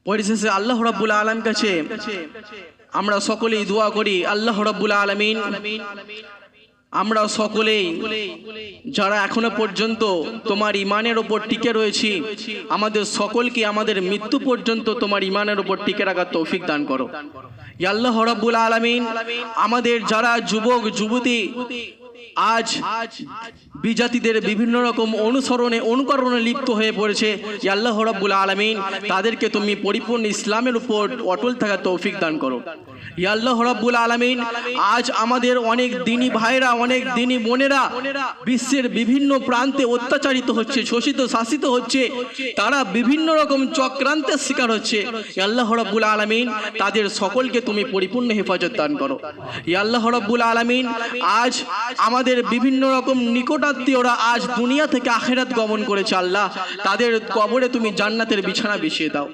পরিশেষে আল্লাহ রাব্বুল আলামিনের কাছে আমরা সকলেই দোয়া করি, আল্লাহ রাব্বুল আলামিন আমরা সকলেই যারা এখনো পর্যন্ত তোমার ঈমানের উপর টিকে রয়েছি, আমাদের সকলকে আমাদের মৃত্যু পর্যন্ত তোমার ঈমানের উপর টিকে রাখার তৌফিক দান করো। ইয়া আল্লাহ রাব্বুল আলামিন আমাদের যারা যুবক যুবতী আজ বিজাতিদের বিভিন্ন রকম অনুকরণে লিপ্ত হয়ে পড়েছে, ইয়া আল্লাহ রাব্বুল আলামিন তাদেরকে তুমি পরিপূর্ণ ইসলামের উপর অটল থাকার তৌফিক দান করো। ইয়া আল্লাহ রাব্বুল আলামিন আজ আমাদের অনেক দিনী ভাইরা, অনেক দিনী বোনেরা বিশ্বের বিভিন্ন প্রান্তে অত্যাচারিত হচ্ছে, শোষিত শাসিত হচ্ছে, তারা বিভিন্ন রকম চক্রান্তের শিকার হচ্ছে। ইয়া আল্লাহ রাব্বুল আলামিন তাদের সকলকে তুমি পরিপূর্ণ হেফাজত দান করো। ইয়া আল্লাহ রাব্বুল আলামিন আজ আমাদের বিভিন্ন রকম নিকটাত্মীয়রা আজ দুনিয়া থেকে আখিরাত গমন করেছে, আল্লাহ তাদের কবরে তুমি জান্নাতের বিছানা বিছিয়ে দাও।